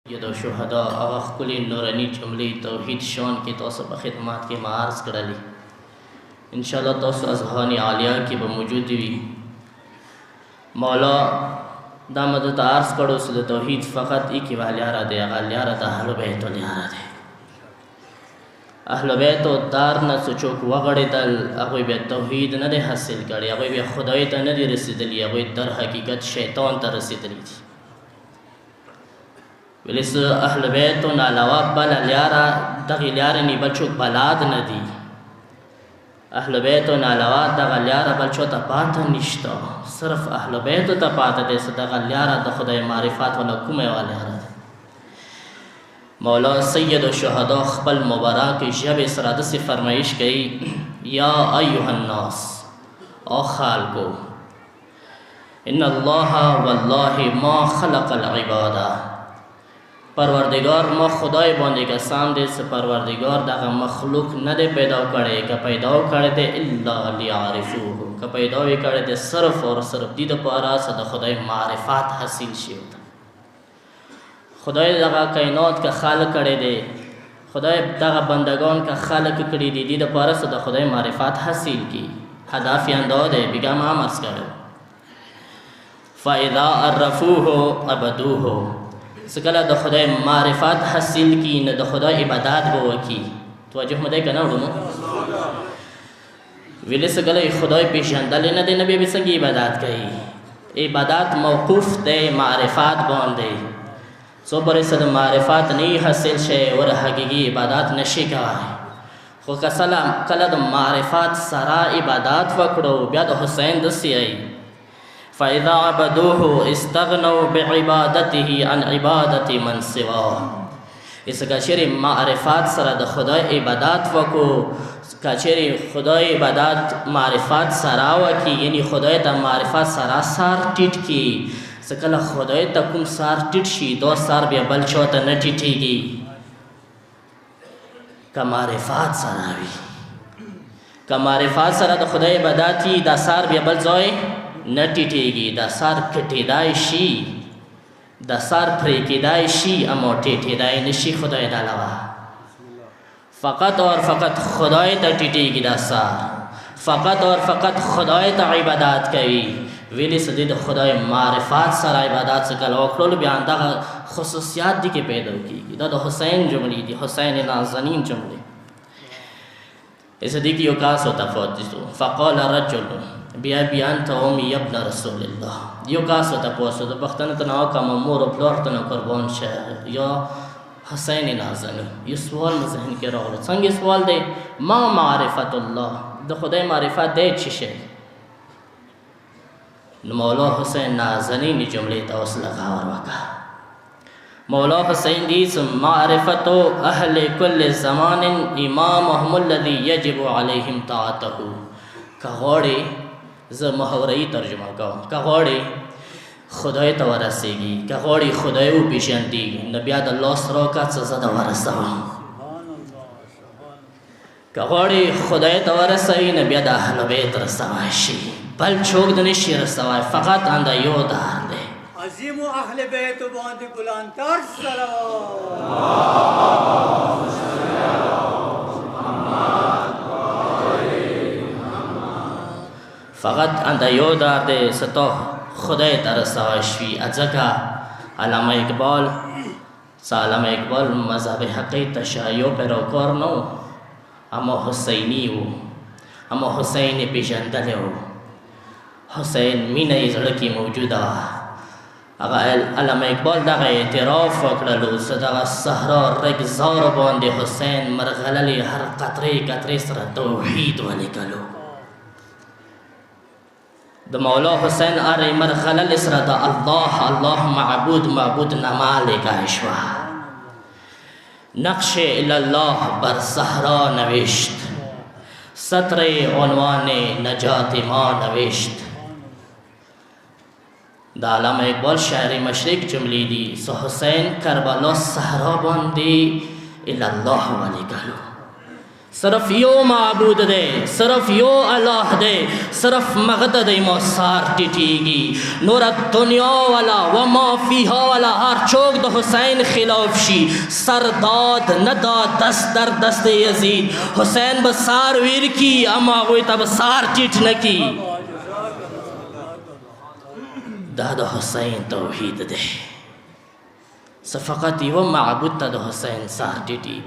सय्यद शुहदा अखकुल नूरानी जुमले तौहीद शान के तौसब खिदमात के मार्ज करली इंशाअल्लाह तौस अज़हान आलिया की बमौजूद हुई मौला दामद आर्स करो सुल तौहीद फ़कत एक वालियारा दे अगालियारा दा अहल बैत लियारा दे अहल बैत दार न सुचोक वगड़े दल अगोई बे तौहीद न दे हासिल करे अगोई बे खुदाई त न दे रसीदली अगोई दर हकीकत शैतान त रसीदली थी वलिस अहल बैत न अलावा बल लियारा दगी लियारा नी बचोक बलाद न दी अहल बैत न अलावा दगा लियारा बचो त पात निश्ता सिर्फ अहल बैत त पात दे सदगा लियारा द खुदाई मारिफात वाला कुमे वाले यारा मौला सय्यद शुहदा खपल मुबारक जब इसराद से फरमाइश कही या अय्युहन्नास ओ खालको इन्नल्लाह वल्लाहि मा खलक़ल इबादा परवरदिगार मा खुदाई बंदे का सामने से परवरदिगार दागा मखलूक न दे पैदा करे का पैदा करे दे इल्ला लियारिफूहु का पैदा करे दे सिर्फ और सिर्फ दीद पारा सद खुदाई मारिफात हासिल शी होता खुदाई दागा कायनात का खालिक करे दे खुदाई दागा बंदगान का खालिक करी दी दीद पारा सद खुदाई मारिफात हासिल की हदाफी अंदो दे बिगाम आमर्स करे फ़ाइदा अर्रफूहु अबदूहु सकला द खुदाई मारिफात हासिल की न द खुदाई इबादत बो की तवज्जो मदे कना उडमो विले सकला खुदाई पेशंदा लेना दे नबी बिसगी इबादत कही इबादत मौकूफ दे मारिफात बंदे सो पर सद मारिफात नहीं हासिल शे और हकीकी इबादत नशी का खो कसला कला द मारिफात सरा इबादत वकड़ो ब्याद हुसैन दसी आई फ़ाइदा अबदूहु इस्तगनौ बिइबादतिही अन इबादति मन सिवा इस कचेरी मारिफात सरा द खुदाई इबादत वको कचेरी खुदाई इबादत मारिफात सरा वकी यानी खुदाई द मारिफात सरा सार टिट की सकला खुदाई तकुम सार टिट शी दो सार बे बल चौत न टिटेगी का मारिफात सरावी का मारिफात सरा द खुदाई इबादती द सार बे बल जोय न टिटेगी द सार कटेदायशी द सार फ्रेकेदायशी अमो टेटेदाय नशी खुदाई डालवा फ़कत और फ़कत खुदाई त टिटेगी द सार फ़कत और फ़कत खुदाई त इबादत करी वेली सदीद खुदाई मारिफात सरा इबादत से कल ओखलोल बयान दा खुसूसियात दी के पैदा की द हुसैन जुमली दी हुसैन नाज़नीन जुमले इस दी की योकास होता फौजिसो फ़क़ाल रजुल बिया बियान तो ओमी यब्न रसूलुल्लाह योकास होता पोसो तो बख्तन तनाव का ममूर प्लॉट तना कुर्बान शह या हुसैन नाज़नी ये सवाल में जहन के रहो संग सवाल दे मा मारिफतुल्लाह द खुदाई मारिफत दे छिशे मौला हुसैन नाज़नी ने जुमले तौस लगा और वका मौला हुसैन दीस मारिफतो अहले कुल्ल ज़मानिन इमामहुल्लज़ी यजिबु अलैहिम ताअतहु कगोड़े ज़ मुहवरी तर्जुमा कगोड़े खुदाई तवरसेगी कगोड़े खुदाई उ पेशंदी नबियाद अल्लाह सरो का सज़दा वरसवा कगोड़े खुदाई तवरसई नबियाद अहल बैत रसवाशी बल छोक दनिशी रसवा फ़कत आंदा योदार दे अजीम अहले बैत बांद बुलंदर सलावत फ़कत आंदा योदार दे सतो खुदाई तरसवाशी अज़का अल्लामा इकबाल मज़हब हक़ी तशायो पर रोकर नो अमो हुसैनी हो अमो हुसैन पेशंदले हो हुसैन मीन लड़की मौजूदा अगर अल्लामा इकबाल दगा एतराफ़ वकड़लो सदगा सहरा रग ज़ार बांदे हुसैन मरगलले हर कतरे कतरे सर तौहीद वाले कलो द मौला हुसैन अरे मरगलल सर द अल्लाह अल्लाह माबूद नमाले का इश्वा नक्शे इल्लल्लाह बर सहरा नविश्त सत्रे उन्वाने नजात माँ नविश्त दालामा इकबाल शायर मशरिक जुमली दी सो हुसैन करबला सहरा बंदी इल्लल्लाह वाले कलो صرف یو معبود دے، صرف یو اللہ دے، صرف مغد دے موسار ٹٹیگی نور دنیا والا وما فیہا والا ہر چوک دا حسین خلاف شی سرداد ندا دست در دست یزید حسین بسار ویر کی اما ہوئی تب سار ٹٹ نکی دا حسین توحید دے فقط یو معبود تا دا حسین سار ٹٹیگی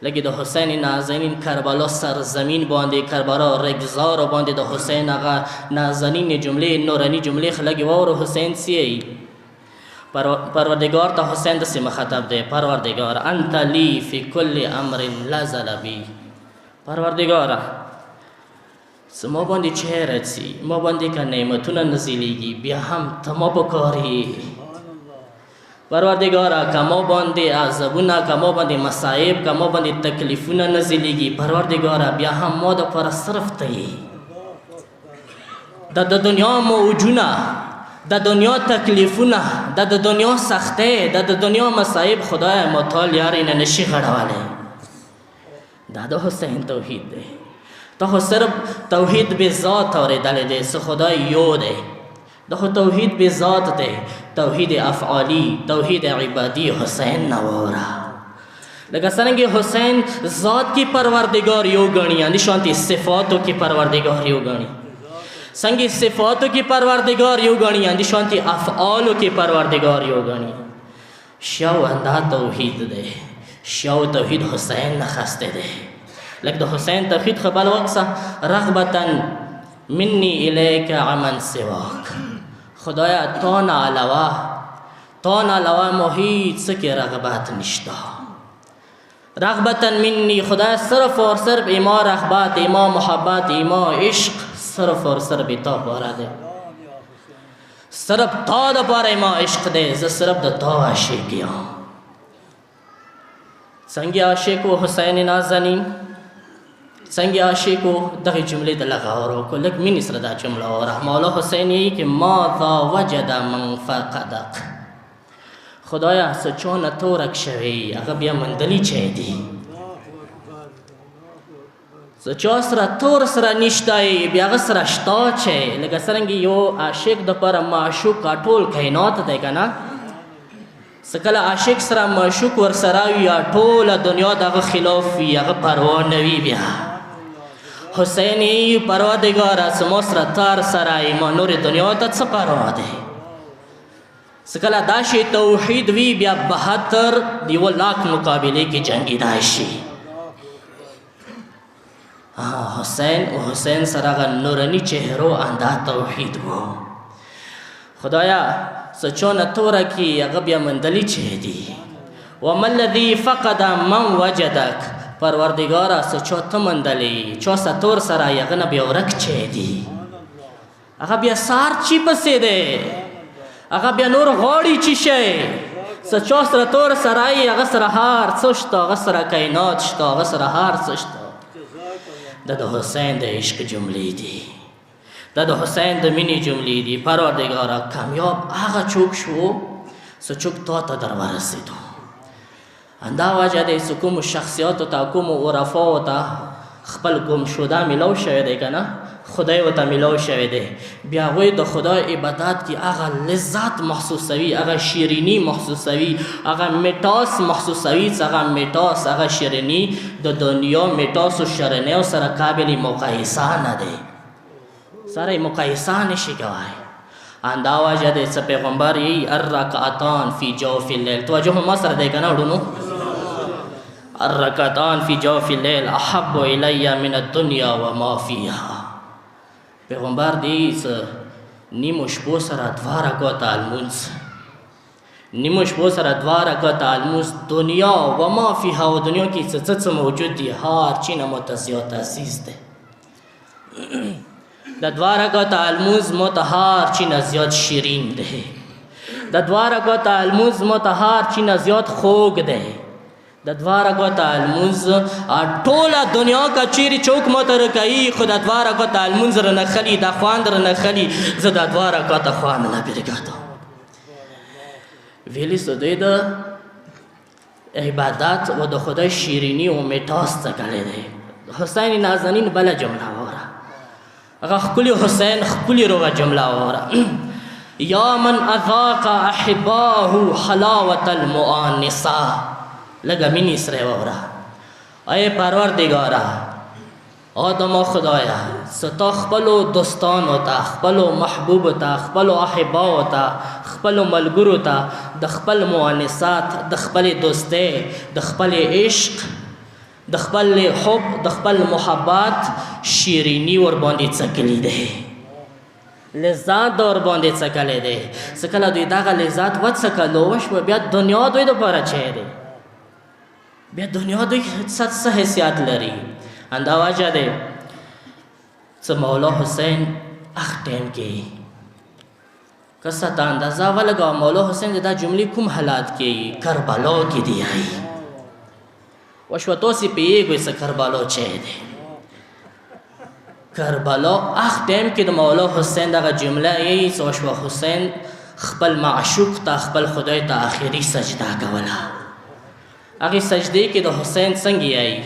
لگی دا حسین نازنین کربلا سرزمین باندے کربلا رگزار باندے دا حسین آغا نازنین جملے نورانی جملے خلقی وارو حسین سیئی پروردگار تا حسین دسی مخاطب دے پروردگار انت لی فی کل امر لازل بی پروردگار ما باندے چہرت سی ما باندے کا نعمتون نزیلی گی بیا ہم تما بکاری پروردگارا کما باندې عذابونه کما باندې مصائب کما باندې تکلیفونه نزلېږي پروردگارا بیا هم ما دپاره صرف ته یې د دنیا موجونه د دنیا تکلیفونه د دنیا سختۍ د دنیا مصائب خدای ما تا لیارې نه نشي غړولی دا د حسین توحید دی تا خو صرف توحید به ذات اورېدلی دی څه خدای یو دی دا خو توحید به ذات دی توحید افعالی توحید عبادی حسین نوارا لگا سرنگی حسین ذات کی پروردگار یو گنی یعنی شانتی صفاتو کی پروردگار یو گنی سنگی صفاتو کی پروردگار یو گنی یعنی شانتی افعالو کی پروردگار یو گنی شو اندا توحید دے شو توحید حسین نخستے دے لگ دا حسین توحید خبال وقسا رغبتا منی الیک عمن سواک خدایا تان علاوه محیط سکی رغبت نشتا رغبتا منی خدایا صرف اور صرف ایما رغبت ایما محبت ایما عشق صرف اور صرف تا پارا دے صرف تا دا پارا ایما عشق دے صرف دا تا عاشقی سنگی عاشق و حسین نازنین سنگی عاشق و دغی جملے دا لغاورو کو لک من اسر دا جملہ ورہ مولا حسین یہی کہ ماذا وجد من فقدق خدایا سچون تورک شوی اغا بیا مندلی چه دی سچو سرا تور سرا نشتای بیا اغا سرا شتا چه لگا سرنگی یو عاشق دا پر معشوق کا ٹول کائنات دے گا نا سکل عاشق سرا معشوق ور سراوی یا ٹول دنیا دا اغا خلاف وی اغا پروان نوی بیا حسینی پروردگار سموسر تار سرائی ما نور دنیا تا چه پروا دے سکلا داشی توحید وی بیا 72 دیو لاکھ مقابلے کی جنگی داشی حسین سراغا نورانی چہرو اندہ توحید وہ خدایا سچون تورا کی اغا بیا مندلی چہ دی وَمَا الَّذِي فَقَدَ مَنْ وَجَدَكَ پروردگارا سچو تمندلی چو ستور سرائی اغا بیا ورک چہ دی اغا بیا سار چی پسے دے اغا بیا نور غوڑی چی شے سچو ستور سرائی اغا سرحار سشتا اغا سر کائنات شتا اغا سرحار سشتا دا حسین دا عشق جملی دی دا حسین دا منی جملی دی پروردگارا کامیاب آغا چوک شو سچوک تا در ورسی دو اندا وجه دے سکوم شخصیاتو تا کوم عرفاو تا خپل گم شده ملو شوه دے کنا خدای و تا ملو شوه دے بیا غوی دا خدای عبادت کی آغا لذت محسوسوی آغا شیرینی محسوسوی آغا مٹاس محسوسوی آغا مٹاس آغا شیرینی دا دنیا مٹاس و شرنه و سر قابلی مقایسه ندے سر مقایسه نشی گوائی اندا وجه دے سا پیغمبر یہی الرکعتان فی جوف اللیل توجہ مصر دے کنا اڑنو الرکعتان فی جوف اللیل احب الی من الدنیا وما فیها پیغمبر دیس نیمو شپو سر دوارا گوتا المونس نیمو شپو سر دوارا گوتا المونس دنیا وما فیها و دنیا کی سچت موجود دی ہار چین متزیات عزیز دے دا دوارا گوتا الموز متحار چین زیاد شیرین دے دا دوارا گوتا الموز متحار چین زیاد خوگ دے دا دوارا گوتا الموز ٹولا دنیا کا چیری چوک مترکئی خدا دوارا گوتا الموز رنخلی دا خواند رنخلی زدا دوارا گوتا خوان نبیر گاتا ویلی سو دوی دا عبادت و د خدای شیرینی و میټاس څکلی دی. حسین نازنین بله جمله واوره، هغه ښکلي حسین ښکلي روغه جمله واوره. یا من اذاق احباه حلاوة المؤانسه، لږه مینې سره واوره. ای پروردګاره آدم خدایا ستا خپلو دوستانو ته، خپلو محبوبو ته، خپلو احباو ته، خپلو ملګرو ته د خپل مؤانسات، د خپل دوستۍ، د خپل عشق، د خپل حب، د خپل محبت شیرینی ورباندې څکلی دی، لذات د ورباندې څکلی دی. څه کله دوی دغه لذات وڅکلو وشوه، بیا دنیا دوی دپاره چی دی؟ بیا دنیا دوی څه حیثیت لري؟ همدا وجه دی څه مولا حسین اخ ټیم کې که څه ته اندازه ولګوه مولا حسین د دا جملې کوم حالات کې کربلا کې دی آئی وشوه. تاسې پوهېږئ څه کربلا چی دی؟ کربلا اخ ټیم کې د مولا حسین دغه جمله یې څه وشوه، حسین خپل معشوق ته، خپل خدای ته آخري سجده کوله. هغې سجدې کې د حسین څنګه یایي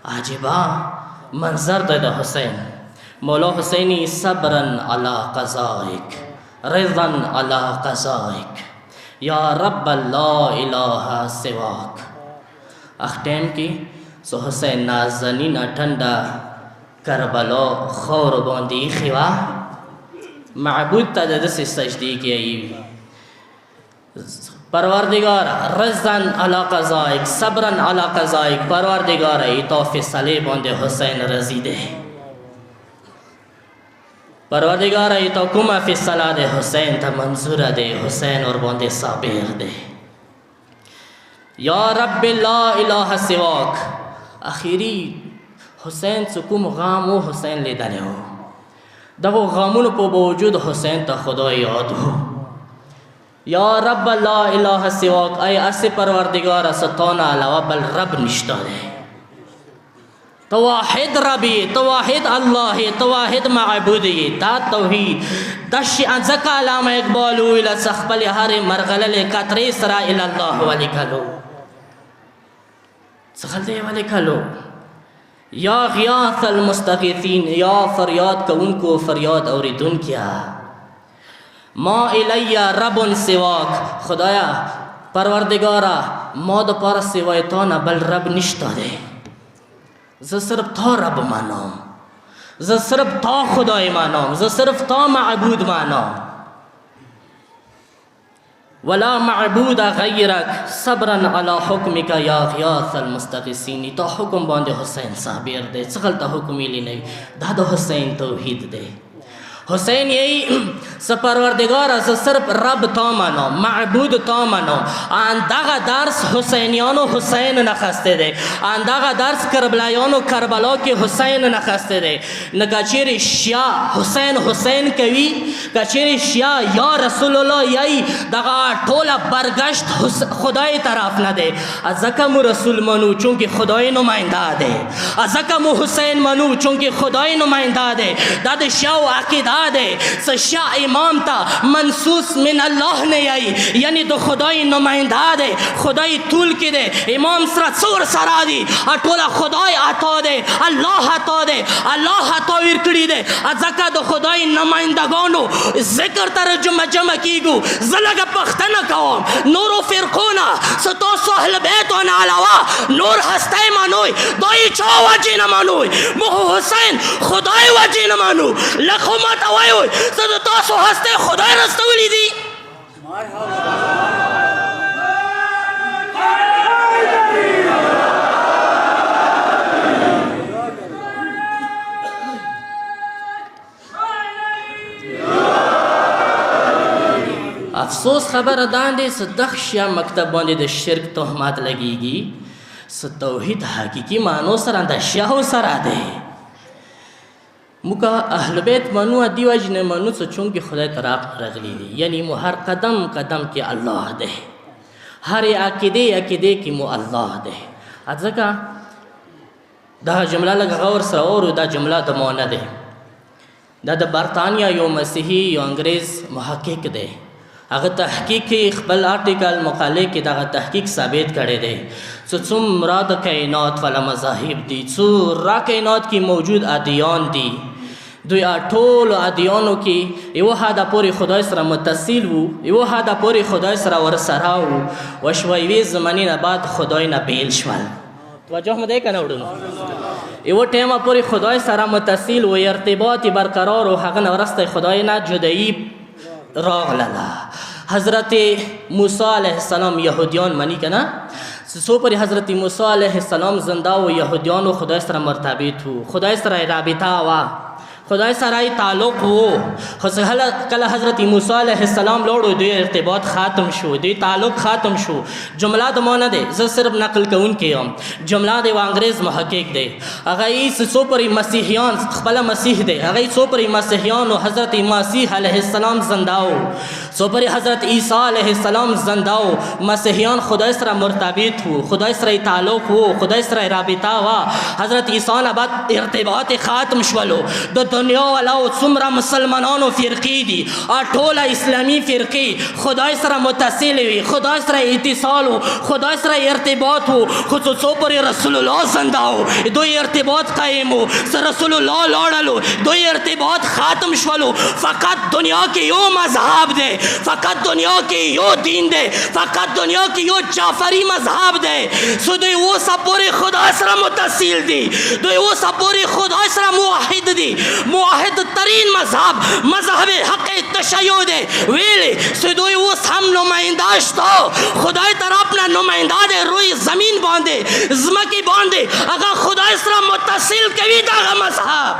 عجیبه منظر دی د حسین. مولا حسینی صبرا علی قضائک رضا علی قضائک یا رب لا اله سواک. اخ ټیم کې سو حسین نازنینه ټنډه کربلا خاورو باندې ایښې وه، معبود ته د داسې سجدې کوي. پروردگار رضا علی قضائک صبرا علی قضائک، پروردگار ایتا فیصله باندې حسین رضی ده، پروردگار ایتا کومه فیصله ده حسین ته منظوره ده، حسین اور باندې صابر ده. یا رب لا اله سواک. اخیری حسین څه کوم غم و حسین لیدلی و، دغو غمونو په باوجود حسین ته خدای یاد و. یا رب لا اله سواک، ای اسی پروردگار ستانه علاوه بل رب نشته دی، تو واحد ربی، تو واحد الله، تو واحد معبودی. دا توحید دا ځکه علامه اقبال وویله څه خپلې هرې مرغللې کترې سره الی الله ولیکلو. څه خلته یې ولیکلو؟ یا غیاث المستغیثین، یا فریاد کوونکو فریاد اوریدونکیا. ما الی رب سواک، خدایا پروردگارا ما د پاره سوای تا نه بل رب نشته دی، زه صرف تا رب مانم، زه صرف تا خدای مانم، زه صرف تا معبود مانم. ولا معبود غیرک صبرا علی حکمک یا غیاث المستغیثین. تا حکم باندې حسین صابر دی، څه غلطه حکم یې نه، دا د حسین توحید دی. حسین یہی سپروردگار از صرف رب تا منو، معبود تا منو. اندغه درس حسینیان و حسین نخسته ده، اندغه درس کربلایان و کربلا که حسین نخسته ده. نکچیر شیعه حسین حسین کوي، کچیر شیعه یا رسول الله یای دغه ټوله برگشت خدای طرف نه ده. ازکه مو رسول منو چونکه خدای نماینده ده، ازکه مو حسین منو چونکه خدای نماینده ده. دا د شیعه عقیده ده سشا امام تا منصوص من الله نه ای، یعنی دو خدای نماینده ده، خدای طول که ده. امام سره څور سره دي، ټوله خدای عطا ده، الله عطا ده، الله عطا ورکړي ده. ځکه د خدای نمایندگانو ذکر تر جمع کیږو. زه لږه پښتنه کوم، نورو فرقونه ستاسو اهل بیتونه علاوه نور هستی منوی، دای چا وجې نه منوی، مو حسین خدای وجې نه منو. لکه ماته وایوي زه د تاسو هستی خدای راستولی دي. افسوس خبره داندې صدق شیا مکتب باندې د شرک تهمات لګیږي، س توحید حقیقي معنو سره د شیاو سره ده. موږ اهل بیت منو دی وجنه منو څه چونکه خدای طرف راغلی دي، یعنی مو هر قدم قدم کې الله ده، هر عقیده کې مو الله ده. ځکه دا جمله لږ غور سره اورو، دا جمله د مو نه ده، دا د برطانیا یو مسیحي یو انګریز محقق دی، هغه تحقیق کې خپل آرټیکل مقاله کې دغه تحقیق ثابت کړی دی چې څومره د کائنات والا مذاهب دي، څو را کائنات کې موجود ادیان دي، دوی ټول ادیانو کې یو حد پورې خدای سره متصل وو، یو حد پورې خدای سره ورسره وو، وشوي زمانې نه بعد خدای نه بیل شول. توجه مو دی کنه وړونو؟ یو ټیمه پورې خدای سره متصل و، ارتباط برقرار و، هغه نه وروسته خدای نه جدایي راغله. حضرت موسی علیه السلام یهودیان منی کنه، سو پر حضرت موسی علیه السلام زنده و، یهودیان و خدای سره مرتبط و، خدای سره رابطه و، خدای سره تعلق و. کله حضرت موسی علیه السلام لوړو دوی ارتباط ختم شو، دوی تعلق ختم شو. جمله د ما نه دی، زه صرف نقل کوونکی یم، جمله د یو انګریز محقق دی. هغه یې څو پورې مسیحیان خپله مسیح دی، هغه یې څو پورې مسیحیان و حضرت مسیح علیه السلام زنده و، څو پورې حضرت عیسی علیه السلام زنده و. مسیحیان خدای سره مرتبط و، خدای سره تعلق و، خدای سره رابطه و. حضرت عیسی نه بعد ارتباط ختم شولو. د دنیا والا څومره مسلمانانو فرقې دي، ټوله اسلامي فرقې خدای سره متصل وي، خدای سره اتصال و، خدای سره ارتباط و. خو څو پورې رسول الله زنده و، دوی ارتباط قایم و. رسول الله لاړلو، دوی ارتباط ختم شولو. فقط دنیا کې یو مذهب دی، فقط دنیا کې یو دین دی، فقط دنیا کې یو جعفری مذهب دی. سو دوی اوسه پورې خدای سره متصل دي، دوی اوسه پورې خدای سره موحد دي. موحد ترین مذهب حق تشیع دی. ویلی سو دوی اوس هم نماینده شتا، خدای طرف نه نماینده دی روی زمین باندې، زمکی باندې هغه خدای سره متصل کوي دغه مذهب.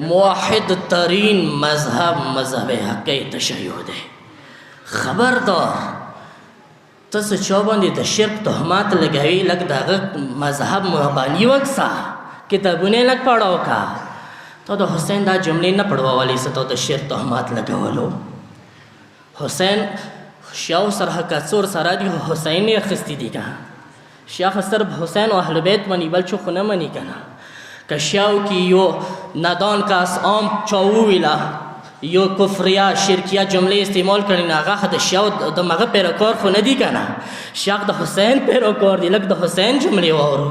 موحد ترین مذهب حق تشیع دی. خبردار ته څه چا باندې د شرک تهمات لګوي، لږ د هغه مذهب مهرباني وکړه، کتابونه لږ پړه وکړه. ته د حسین دا جملې نه پړولی څه ته د شرک تهمات لګولو. حسین شیاو سره کڅور سره دي، حسین یې اخیستي دي که شیخ صرف حسین و اهل بیت منی بل چو نه منی کنه. که شیاو کی یو نادان کاس عام چاوویلا یو کفریا شرکیا جمله استعمال کړي نه، هغه د شیاو د مغه پیروکار خو نه دي کنه، شیخ د حسین پیروکار دی. لکه د حسین جملې واورو.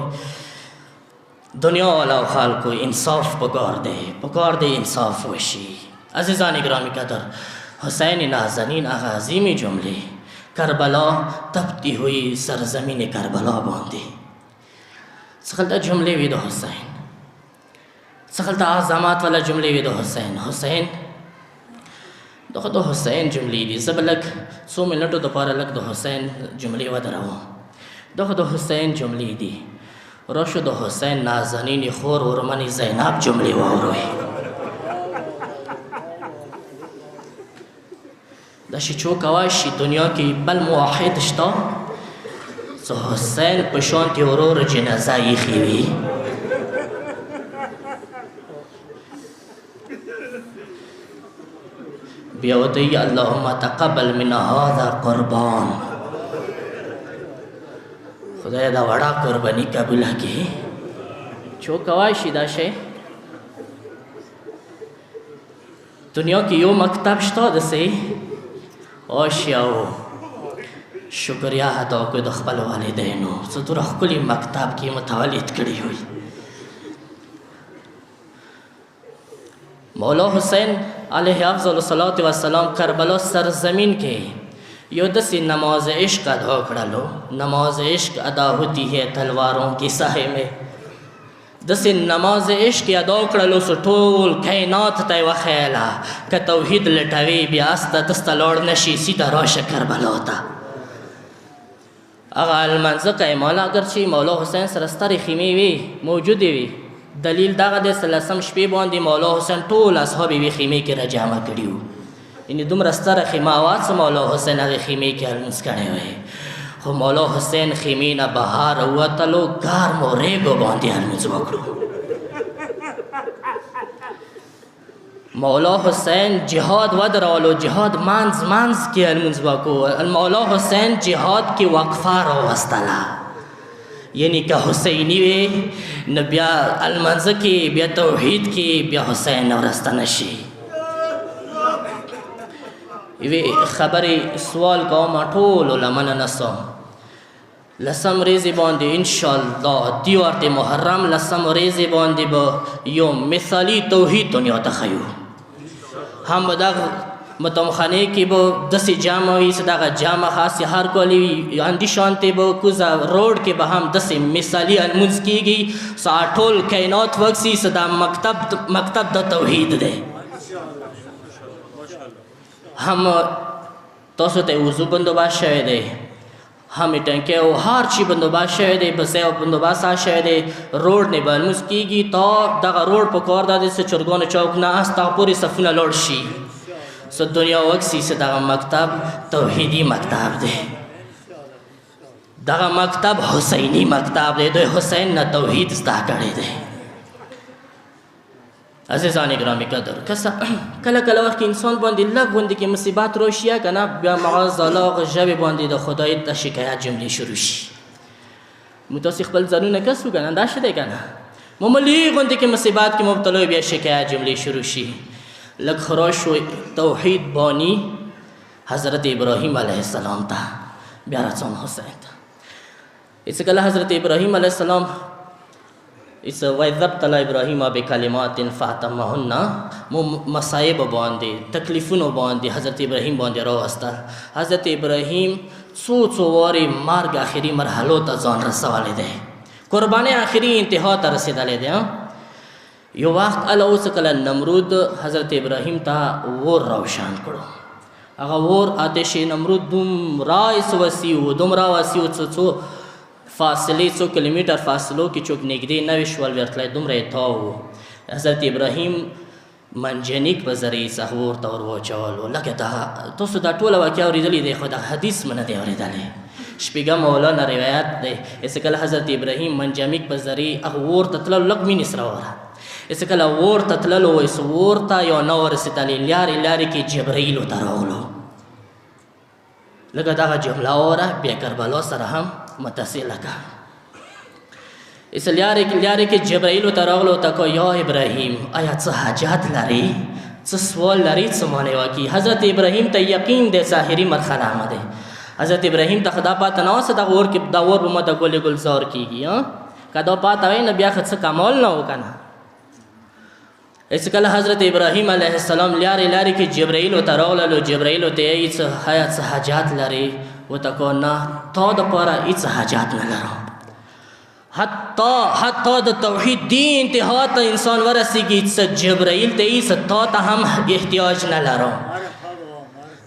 دنیا والا خلکو انصاف پکار دی انصاف وشي. عزیزان گرامی قدر، حسین نازنین هغه عظیمی جمله کربلا تپتی ہوئی سرزمین کربلا باندې څخه جمله وی د حسین، څخه عظمت والا جمله وی د حسین دغه د حسین جملې دي. زه به لږ څو منټو دپاره لږ د حسین جملې ودروم. دغه د حسین جملې دي. راشو د حسین نازنین خور ورمنې زینب جملې واوروئ. دا شي چو کوای شي دنیا کې بل موحد شته څه حسین په شانتې ورور جنازه ایښې وي. بیا ورته وایي اللهم تقبل من هذا قربان، خدای دا وړه قرباني قبوله کړي. چو کوای شي دا شی. دنیا کې یو مکتب شته داسې آشیاو شکریا ادا کړو د خپل والدینو څه دومره ښکلي مکتب کې متولد کړي وي. مولا حسین علیه افضل الصلاة والسلام کربلا سرزمین کې یو داسې نماز عشق ادا کړلو. نماز عشق ادا ہوتی ہے تلواروں کی ساحے میں. داسې نماز عشق ادا کړلو سو ټول کائنات ته یې وښیله که توحید لټوي بیا استه دسته لاړ نه شي، سیده راشه کربلا ته. هغه المنځکه یې مولا اګرچې مولا حسین سره سترې خیمې وي موجودې وي، دلیل دغه دی څلسم شپې باندې مولا حسین ټول اصحاب یې خیمې کې راجمع کړي وو. یعنې دومره ستره خیمه وه څه مولا حسین هغې خیمې کې لمونځ کړی وی. خو مولا حسین خیمې نه بهر ووتلو ګرمو ریګو باندې لمونځ وکړو. مولا حسین جهاد ودرولو، جهاد مانز کې المنز وکو. مولا حسین جهاد کې وقفه راوستله، یعنی که حسینی وي نو بیا المنځ کې بیا توحید کې بیا حسین ورسته نشي. یوې خبرې سوال کوم ټولو لمنه نسم. لسم ریزې باندې انشاءالله دیوار د محرم لسم ریزې باندې به یو مثالي توحید دنیا ته ښیو. هم به دغه متمخانه کې به داسې جامه وي چې دغه جامه خاصې هر کالی وي. اندي شانتې به کوزه روډ کې به هم داسې مثالي المونځ کېږي چې ټول کائنات وکسي چې دا مکتب د توحید دی. هم تاسو ته وضو بندوبست شوی دی، هم ټنکی او هر چی بندوبست شوی دی، بسې او بندوبست شوی دی. روډ نه به لمونځ کېږي تا دغه روډ په کار دا دی چې چرګانو چوک نه هست تا پورې صفونه لوړ شي چې دنیا وکسي چې دغه مکتب توحیدي مکتب دی. دغه مکتب حسینی مکتب دی، دوی حسین نه توحید زده کړی دی. عزیزان گرامی قدر کله کله وخت انسان باندې لږ غوندې کې مصیبت راشي که نه بیا معاذ الله هغه ژبې باندې د خدای د شکایت جملې شروع شي. موږ تاسې خپل ځانونه کسو که نه داسې دی که نه معمولي غوندې کې مصیبت کې مبتلا بیا شکایت جملې شروع شي. لږ خراش شو توحید بانی حضرت ابراهیم علیه السلام ته بیا راځم حسین ته. هېڅ کله حضرت ابراهیم علیه السلام وَإِذْ ابْتَلَىٰ إِبْرَاهِيمَ بِكَلِمَاتٍ فَأَتَمَّهُنَّ مو مصائب باندې تکلیفونو باندې حضرت ابراهیم باندې راوستل. حضرت ابراهیم څو وارې مرګ آخري مرحلو ته ځان رسولی دی، قربانۍ آخري انتها ته رسېدلی دی. یو وخت هله اوس کله نمرود حضرت ابراهیم ته اور روشن کړو. هغه اور آتش نمرود دومره وسیع و دومره وسیع و څو فاصله 100 کیلومتر فاصلو کې چوک نږدې نه وي شول ورتلی دومره یې تاو و. حضرت ابراهیم منجنیک په ذریعې څخه ورته ور واچولو. لکه تاسو دا ټوله واقعه اورېدلې دی خو د حدیث مه نه دی اورېدلی. شپږم مولانا روایت دی چې کله حضرت ابراهیم منجنیک په ذریعې هغه اور ته تللو لږ مینې سره وره چې کله اور ته تللو وایي چې اور ته یو نه ورسېدلې لارې کې جبرایل ورته راغلو. لکه دغه جمله وره بیا کربلا سره هم متصله کا. اس لارې کې جبرائیل ورته راغلو ته کو یا ابراهیم آیا څه حاجت لري، څه سوال لري، څه معنی وکړي. حضرت ابراهیم ته یقین دی ظاهري مرحله آمده. حضرت ابراهیم ته خدا پاته نه وه چې دغه اور کې دا اور به ما ته ګل ګلزار کېږي. که دا پاته وی نه بیا خو څه کمال نه و که نه. اس کله حضرت ابراهیم علیه السلام لارې کې جبرائیل ورته راغللو. جبرائیل ورته یې څه حاجت لري ورته کو نه تا دپاره هېڅ حاجت نه لرم. حتی د توحید دی انتها ته انسان ورسېږي چې جبرائیل ته یې چې تا ته هم احتیاج نه لرم.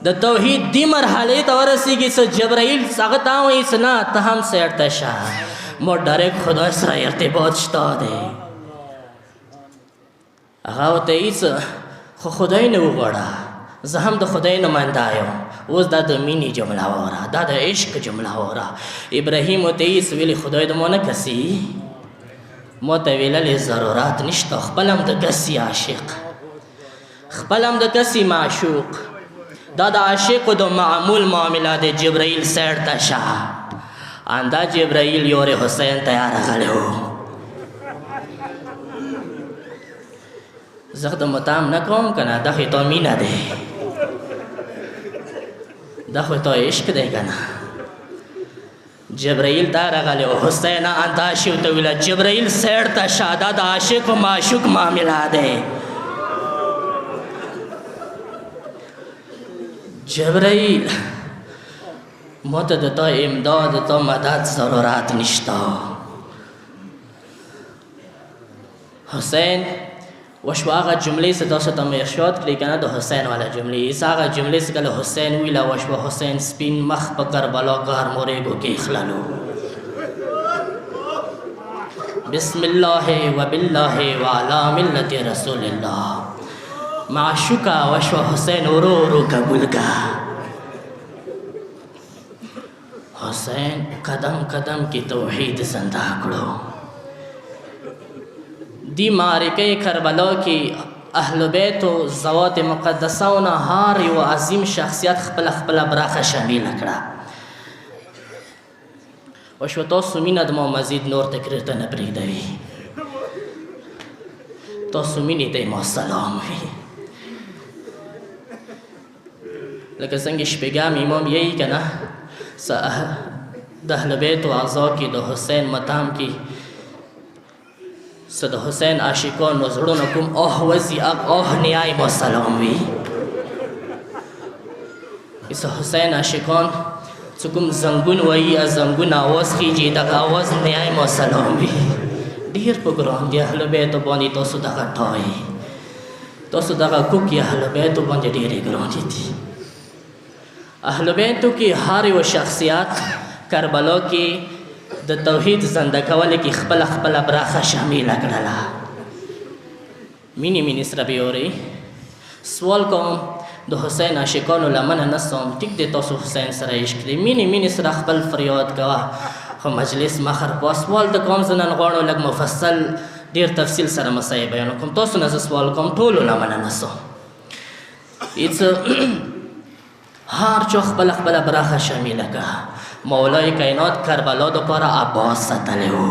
د توحید دی مرحلې ته ورسېږي چې جبرائیل هغه ته وایي چې نه ته هم سیټ ته شه، ما ډایرکټ خدای سره ارتباط شته دی. هغه ورته یې خو خدای نه وغواړه، زه هم د خدای نماینده یم. اوس دا د مینې جمله وره، دا د عشق جمله وره. ابراهیم ورته یې ویلي خدای د ما نه کسي، ما ته ویللې ضرورت نشته، خپل هم د کسي عاشق، خپل هم د کسي معشوق. دا د عاشقو د معمول معامله د جبرائیل سیډ ته شه. اندا جبرائیل یور حسین ته راغلی و. زه د متام نه کوم که نه، دا خو تا مینه دی، دا خو تا عشق دی که نه. جبرائیل ته راغلی و. حسین اندا شي ورته ویله جبرائیل سیډ ته شه، دا د عاشق و معشوق معامله دی. جبرائیل ما ته د تا امداد د تا مدد ضرورت نشته. حسین وشو هغه جملې چې تاسو ته مې ارشاد کړې که نه د حسین والا جملې. هغه جملې چې کله حسین ویله وشوه حسین سپین مخ په کربلا ګرمو ریګو کې خللو. بسم الله و بالله و علی ملت رسول الله. معشوقه وشوه حسین ورو ورو قبول کا. حسین قدم قدم کی توحید زندہ کړو. دی معرکه کربلا کې اهل بیت و ذوات مقدسونه هر یو عظیم شخصیت خپله برخه شامله کړه. وشوه تاسو مینه د ما مزید نور تکریر ته نه پرېږدوي. تاسو مینې ته ما سلام وي. لکه څنګه شپږم امام یې که نه د اهل بیت و اعضا کې د حسین متام کې څه د حسین عاشقانو زړونه کوم آه وځي آه نیای ما سلام وي. څه حسین عاشقان څه کوم زنګون وایي زنګون آواز خیجي دغه آواز نیای ما سلام وي. ډېر په ګران دي اهل بیتو باندې تاسو دغه ټای تاسو دغه کوکې اهل بیتو باندې ډېرې ګرانې دي. اهل بیتو کې هر یو شخصیت کربلا کې د توحید زنده کولو کې خپله برخه شامله کړله. مینې سره به اورئ. سوال کوم د حسین عاشقانو لمنه نه سوم. ټیک دی تاسو حسین سره عشق دی. مینې سره خپل فریاد کوه خو مجلس مخر په سوال د کوم زه نن غواړم لږ مفصل ډېر تفصیل سره مسایل بیان کوم. تاسو نه زه سوال کوم ټولو لمنه نه سوم. هر چا خپله برخه شامله کړه. مولای کائنات کربلا دپاره عباس ساتلی و.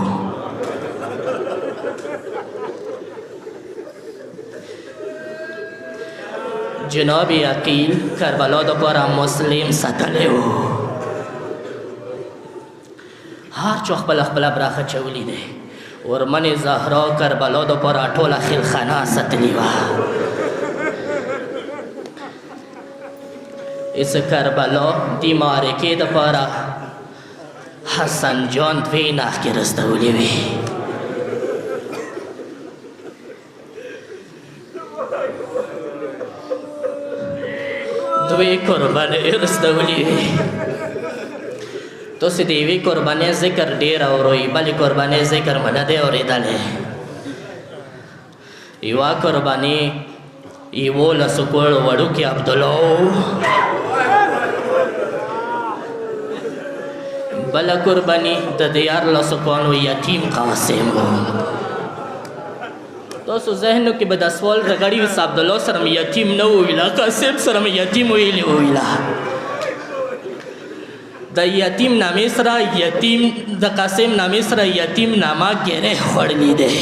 جناب عقیل کربلا دپاره مسلم ساتلی و. هر چا خپله برخه چولی دی. ورمن زهرا کربلا دپاره ټوله خیلخانه ساتلی وه. اس کربلا دی معرکې دپاره حسن جان دوی ناښکې رستولې وې. دوی قربانۍ رستولې وې. تاسې د یوې قربانۍ ذکر ډېر اورئ بلې قربانۍ ذکر مې نه دی اورېدلی. یوه قرباني 11 کور وړوکی عبدالله بله قرباني د 14 کالو یتیم قاسم و. تاسو ذهنو کې به دا سوال رغړي وي عبدالله سره مې یتیم نه وویله قاسم سره مې یتیم ویلې وویله. د یتیم نامې سره یتیم د قاسم نامې سره یتیم نامه ګیرې خوړلی دی.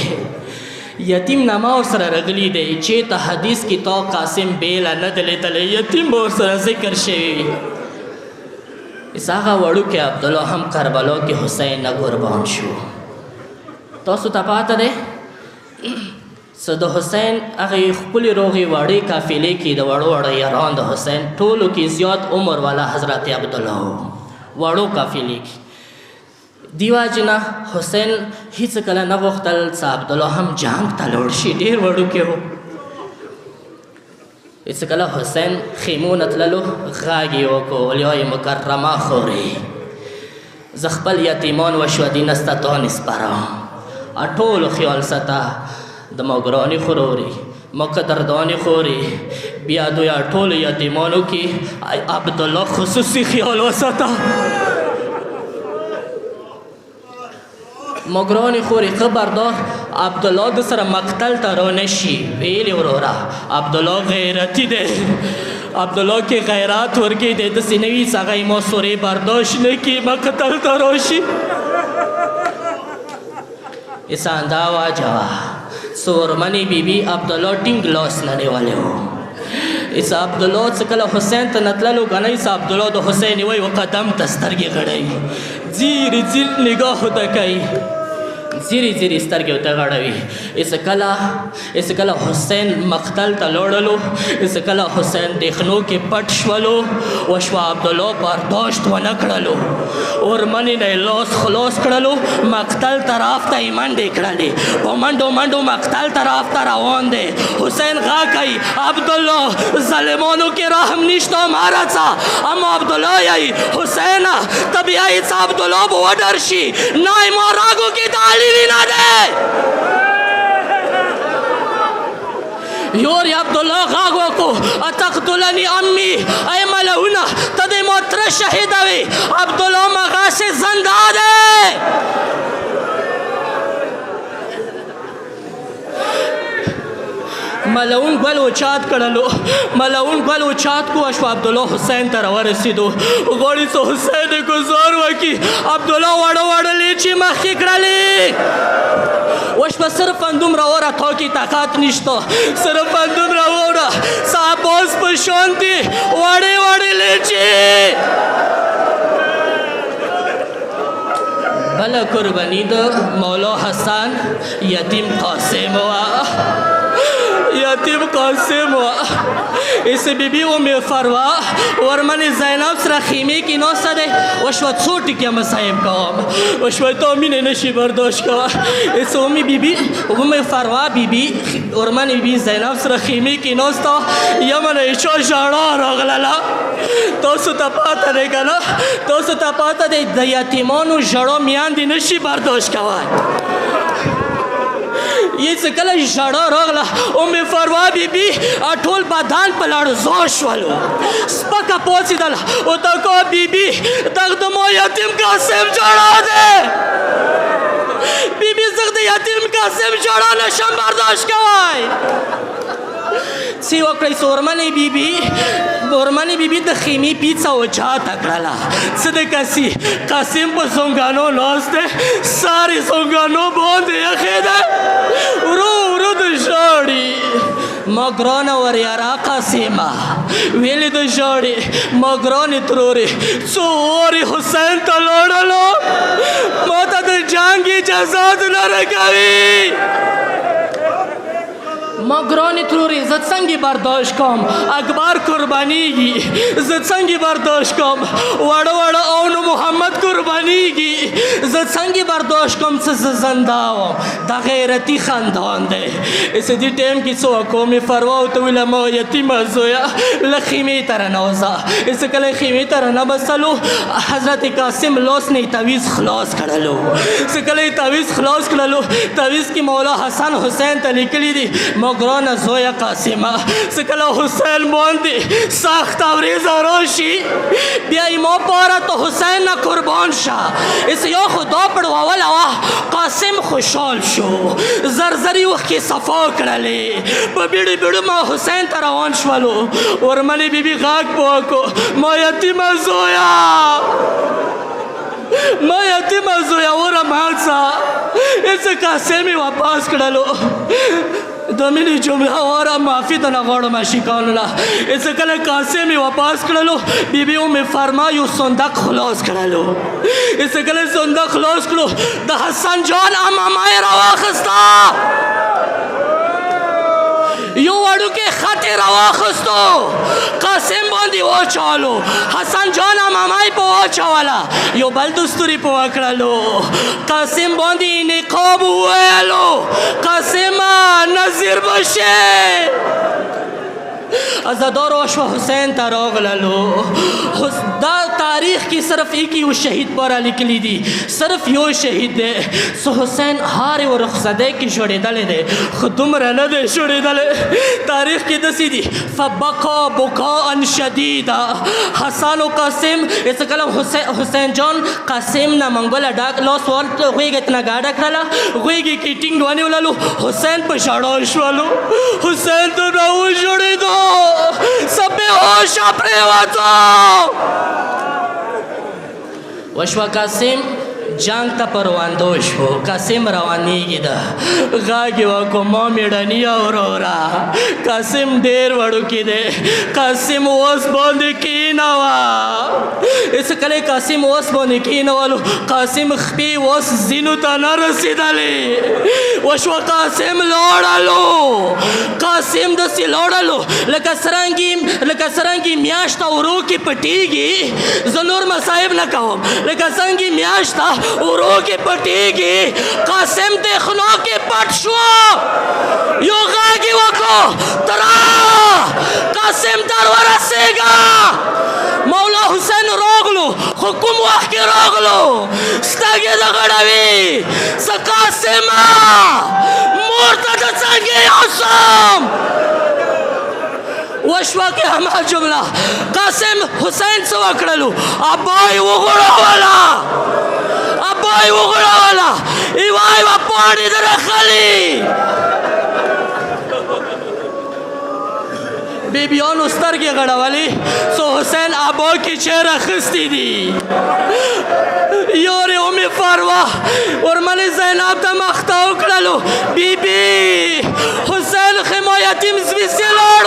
یتیم نامه ورسره رغلی دی چې ته حدیث کې تا قاسم بیله نه دی لیدلی یتیم به ورسره ذکر شوی وي. هغه وړوکی عبدالله هم کربلا کې حسین نه قربان شو. تاسو ته پاته دی څه د حسین هغې ښکلې روغې وړې قافلې کې د وړو یاران د حسین ټولو کې زیات عمر والا حضرت عبدالله و. وړو قافلې کې دی وجې نه حسین هیڅ کله نه غوښتل څه عبدالله هم جنګ ته لاړ شي. ډېر وړوکی و. هیڅ کله حسین خیمو نه تللو غږ یې وکړو ولیای مکرمه خورې زه خپل یتیمان وشوه دینه ستا تا نسپارم. ټولو خیال ساته د ما ګرانې خورورې ما قدردانې خورې بیا دوی ټولو یتیمانو کې عبدالله خصوصي خیال وساته. ما ګرانې خورې ښه بردار عبدالله د سره مقتل ته رانه شي. ویلې وروره عبدالله غیرتي دی. عبدالله کې غیرت ورکې دی. داسې نه وي هغه یې ما سورې برداشت نه کړي مقتل ته راشي. اسان دا وجه وه څورمنې بیبي عبدالله ټینګ لاس نه نیولی و. اس عبدالله څه کله حسین ته نه تللو که نه اس عبدالله د حسین وی و قدم ته سترګې غړوي ځیرې ځیر نګاهو ته کوي زیری زیری سترګې ورته غړوي. هېڅ کله حسین مقتل ته لاړلو هېڅ کله حسین دېخنو کې پټ شولو وشوه عبدالله برداشت ونه کړلو ورمنې نه یې لاس خلاص کړلو مقتل طرف ته یې منډې کړلې په منډو مقتل طرف ته روان دی. حسین غږ کوي عبدالله ظالمانو کې رحم نشته ماره څه اما عبدالله یی حسینه ته بیا هېڅ عبدالله به وډر شي نه یې ما راګو کې تعلیم نه ده. یور عبدالله غږ وکړو اتقتلني امي ای ملعونه ته د ما تره شهیدوې عبدالله مغاسې زنده دی. ملعون ګل اوچات کړلو ملعون ګل اوچات کو اشو عبدالله حسین ته راورسېدو غواړي څه حسین یې ګزار وکړي عبدالله واړه واړه لیچې مخکې کړلې وشوه صرف اندومره وراتاو کې طاقت نشته صرف اندومره وره صحاباز په شان دي واړې واړې لیچې بله قربانی د مولا حسن یتیم قاسم وا یتیم قاسم وا اس بی بی ام فروا ورمن زینب سره خیمه کې ناسته دی وشوه څو ټکیه مصاحب کوم وشوه تا مینې نشي برداشت کوه اس ام بی ام فروا بی بی ورمن بی زینب سره خیمه کې ناسته یمن ایچا ژړا راغلله تاسو ته پاته دی که نه تاسو ته پاته دی د یتیمانو ژړا میاندې نشي برداشت کوی یہ څه کله ژړا راغله ام فروا بی بی ټول بدن په لړزو شولو سپکه پاڅېدله او ته کو بی بی دغه د ما یتیم قاسم ژړا دی بی بی زه د یتیم قاسم ژړا نشم برداشت کوی څه وکړئ ورمنې بیبي د خیمې پیڅه اوچاته کړله څه د کسي قاسم په زنګانو ناست دی سر یې زنګانو باندې ایښی دی ورو ورو د ژاړي ما ګرانه وریاره قاسمه ویلې د ژاړې ما ګرانې ترورې څو وارې حسین ته لاړلو ما ته د جنګ اجازات نه راکوي ما ګرانې ترورې زه څنګه برداشت کوم اکبر قربانیږي زه څنګه برداشت کوم واړه واړه او نو محمد قربانیږي زه څنګه برداشت کوم څه زه زنده وم دا غیرتي خاندان دی اس دې ټایم کې څه وکړو مې فروا ورته ویله ما یتیمه زویه له خیمې ته رانوځه اس کله خیمې ته رانبستلو حضرت قاسم لاس نه یې تعویض خلاص کړلو څه کله یې تعویض خلاص کړلو تعویض کې مولا حسن حسین ته لیکلي دي ګرانه زویه قاسمه څه کله حسین باندې سخت اوریځه راشي بیا یې ما پاره ته حسین نه قربان شه اس یو خدا پړواوله وه قاسم خوشحال شو زرزري اوښکې صفا کړلې په بیړې بیړې ما حسین ته روان شولو ورمنې بیبي غږ په وکړو ما یتیمه زویه ما یتیمه زویه وره ماڅه اس قاسم یې واپس کړلو د مینې جمله واره معافي ته نه غواړم عاشقانو نه څه کله قاسم یې واپس کړلو بیبي مې فرمایو صندوق خلاص کړلو څه کله صندوق خلاص کړو د حسن جان امامه یې راواخسته یو وړوکی خط یې راواخستو قاسم باندې واچولو حسن جان امامه یې په واچوله یو بل دستور یې په وکړلو قاسم باندې نقاب وویلو قاسمه نظیر بشه عزادار وشو حسین ته راغللو دا تاریخ کې صرف ایک یو شهید پاره لیکلی دي صرف یو شهید دی سو حسین هارې و رخصدۍ کې جوړېدلی دی خو دومره نه دی جوړېدلی تاریخ کې داسې دي فبقا بکاء شدیدا حسن و قاسم اس کله حسین جان قاسم نه منګوله ډاک لاس ورته غوږې ته نه ګاډه کړله غوږې کې ټینګ ونیوللو حسین په ژړا شولو حسین ته راوژړېدو سب بېهوشه پرېوتو وشوه قاسم جنگ ته پرواندو شو قاسم روانېږي ده غږ یې وکړو ما مېړنیه وروره قاسم ډېر وړوکی دی قاسم اوس باندې کېنوه هېڅ کله قاسم اوس باندې کېنولو قاسم خپې اوس ځینو ته نه رسېدلې وشوه قاسم لاړلو قاسم داسې لاړلو لکه څرنګې میاشته ورو کې پټېږي زه نور مصاحب نه کوم لکه څنګه میاشته ورو کې پټېږي قاسم د خنو کې پټ شو یو غږ یې وکړو ترا قاسم در ورسېږه مولا حسین راغلو خو کوم وخت کې راغلو سترګې د غړوي څه قاسمه مور ته د څنګه یوسم وشوه کې همه جمله قاسم حسین څه وکړلو ابا یې وغوړوله ایوای و پاڼې درخلي بیبیانو سترګې غړولې سو حسین ابا کې چیرې اخیستې دي یور ام فروه ورمنې زینب ته مخته وکړلو بیبي حسین حمایتي مزوي سي لاړ